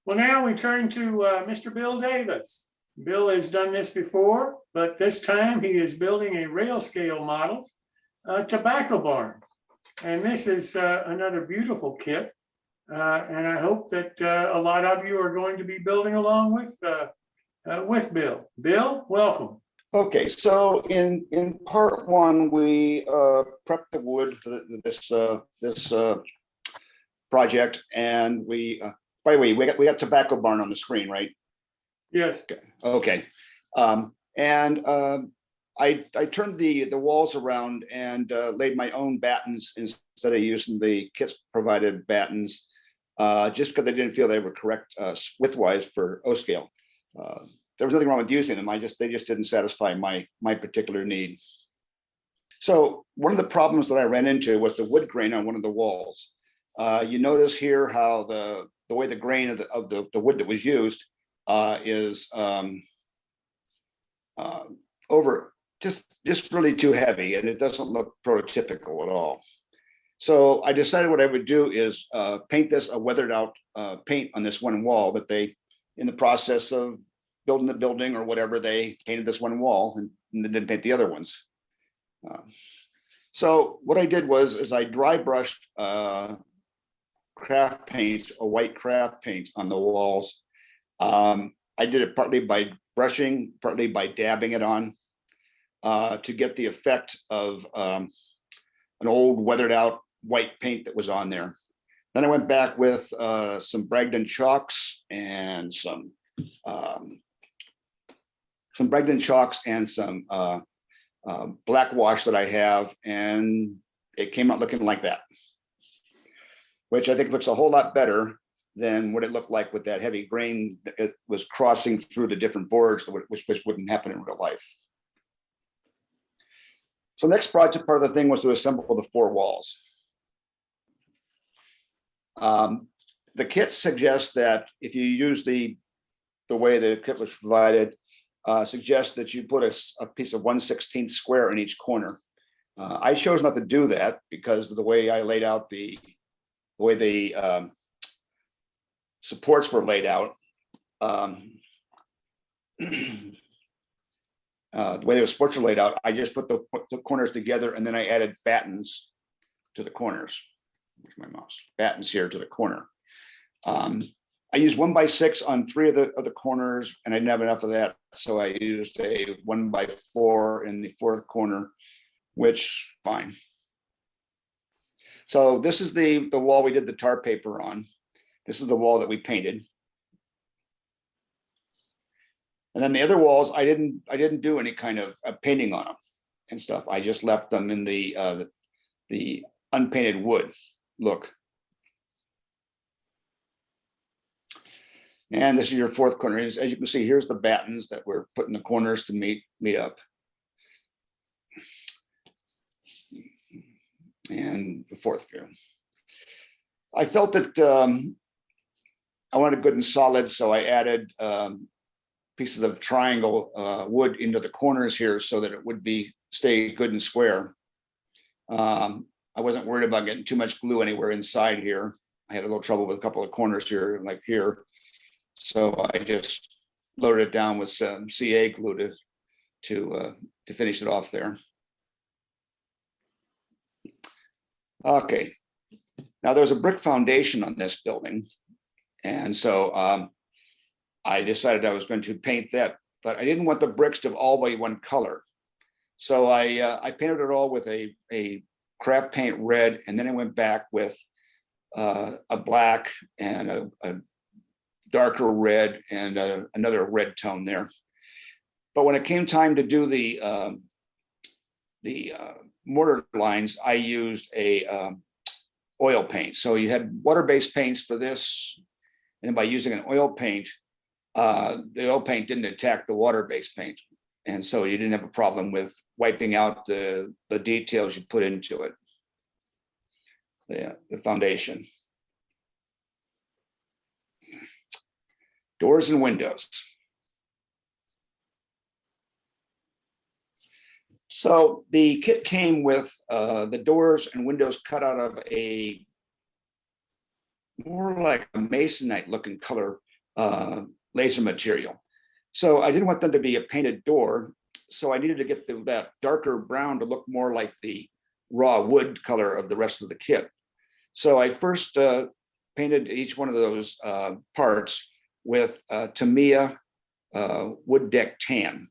Well, now we turn to Mr. Bill Davis. Bill has done this before, but this time he is building a rail scale models tobacco barn. And this is another beautiful kit. And I hope that a lot of you are going to be building along with Bill. Bill, welcome. Okay, so in part one, we prepped the wood for this project, and by the way, we got tobacco barn on the screen, right? Yes. Okay, and I turned the walls around and laid my own battens instead of using the kits provided battens, just because I didn't feel they were correct widthwise for O scale. There was nothing wrong with using them. They just didn't satisfy my particular need. So one of the problems that I ran into was the wood grain on one of the walls. You notice here how the way the grain of the wood that was used is over just really too heavy, and it doesn't look prototypical at all. So I decided what I would do is paint this a weathered out paint on this one wall that they, in the process of building the building or whatever, they painted this one wall and didn't paint the other ones. So what I did was I dry brushed craft paint, a white craft paint on the walls. I did it partly by brushing, partly by dabbing it on to get the effect of an old weathered out white paint that was on there. Then I went back with some Bragdon chalks and some Bragdon chalks and some black wash that I have, and it came out looking like that, which I think looks a whole lot better than what it looked like with that heavy grain that it was crossing through the different boards, which wouldn't happen in real life. So next project part of the thing was to assemble the four walls. The kit suggests that if you use the way the kit was provided, suggests that you put a piece of 1/16 square in each corner. I chose not to do that because of the way I laid out the way the supports were laid out. The way the supports were laid out, I just put the corners together, and then I added battens to the corners. Where's my mouse? Battens here to the corner. I used 1x6 on 3 of the corners, and I didn't have enough of that, so I used a 1x4 in the 4th corner, which fine. So this is the wall we did the tar paper on. This is the wall that we painted. And then the other walls, I didn't do any kind of painting on them and stuff. I just left them in the unpainted wood look. And this is your 4th corner. As you can see, here's the battens that we're putting the corners to meet up. And the 4th view. I felt that I wanted good and solid, so I added pieces of triangle wood into the corners here so that it would stay good and square. I wasn't worried about getting too much glue anywhere inside here. I had a little trouble with a couple of corners here, like here. So I just loaded it down with some CA glue to finish it off there. Okay, now there's a brick foundation on this building, and so I decided I was going to paint that, but I didn't want the bricks to all be one color, so I painted it all with a craft paint red, and then I went back with a black and a darker red and another red tone there. But when it came time to do the mortar lines, I used a oil paint. So you had water-based paints for this, and by using an oil paint, the oil paint didn't attack the water-based paint, and so you didn't have a problem with wiping out the details you put into it, the foundation. Doors and windows. So the kit came with the doors and windows cut out of a more like a masonite looking color laser material. So I didn't want them to be a painted door. So I needed to get that darker brown to look more like the raw wood color of the rest of the kit. So I first painted each one of those parts with Tamiya wood deck tan.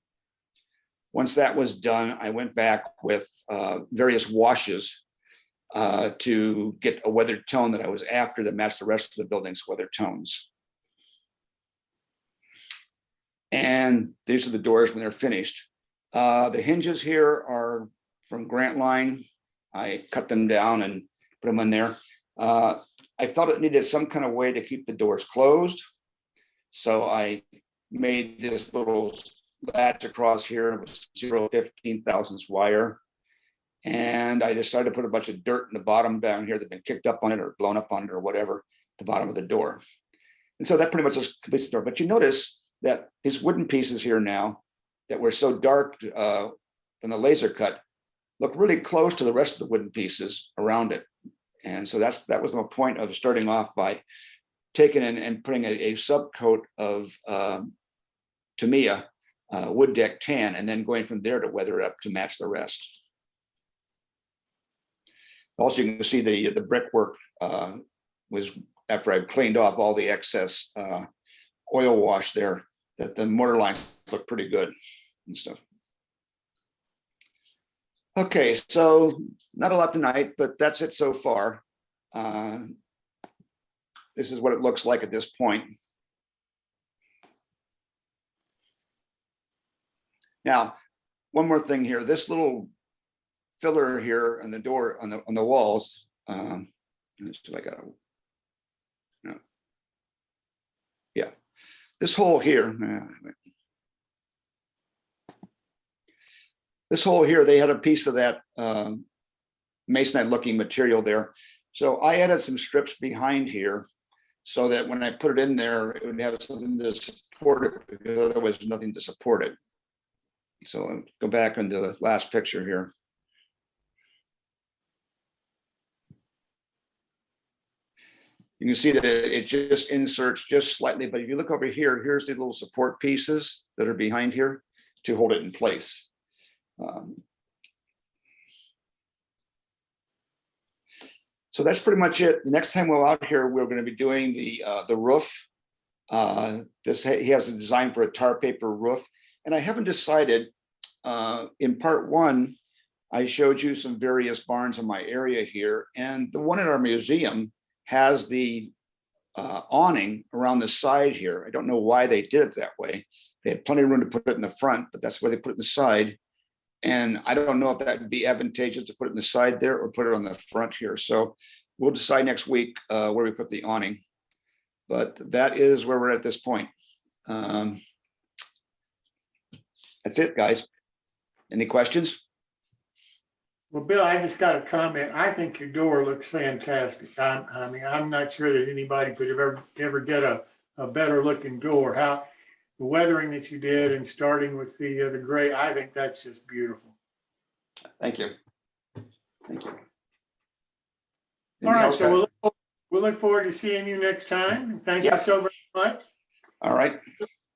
Once that was done, I went back with various washes to get a weathered tone that I was after that matched the rest of the building's weathered tones. And these are the doors when they're finished. The hinges here are from Grant Line. I cut them down and put them in there. I felt it needed some kind of way to keep the doors closed. So I made this little latch across here with 0.15 thousandths wire. And I decided to put a bunch of dirt in the bottom down here that had been kicked up on it or blown up on it or whatever, at the bottom of the door. And so that pretty much just completes the door. But you notice that these wooden pieces here now that were so dark from the laser cut look really close to the rest of the wooden pieces around it. And so that was the point of starting off by taking in and putting a subcoat of Tamiya wood deck tan, and then going from there to weather it up to match the rest. Also, you can see the brickwork was, after I cleaned off all the excess oil wash there, that the mortar lines look pretty good and stuff. Okay, so not a lot tonight, but that's it so far. This is what it looks like at this point. Now, one more thing here, this little filler here on the door, on the walls. Let's see if I got it. No. Yeah, this hole here. This hole here, they had a piece of that masonite looking material there. So I added some strips behind here so that when I put it in there, it would have something to support it, because otherwise there's nothing to support it. So I'll go back into the last picture here. You can see that it just inserts just slightly, but if you look over here, here's the little support pieces that are behind here to hold it in place. So that's pretty much it. The next time we're out here, we're going to be doing the roof. He has a design for a tar paper roof, and I haven't decided. In part one, I showed you some various barns in my area here, and the one in our museum has the awning around the side here. I don't know why they did it that way. They had plenty of room to put it in the front, but that's where they put it in the side. And I don't know if that would be advantageous to put it in the side there or put it on the front here. So we'll decide next week where we put the awning. But that is where we're at this point. That's it, guys. Any questions? Well, Bill, I just got a comment. I think your door looks fantastic. I mean, I'm not sure that anybody could ever get a better looking door. How the weathering that you did and starting with the gray, I think that's just beautiful. Thank you. Thank you. All right, so we'll look forward to seeing you next time. Thank you so very much. All right.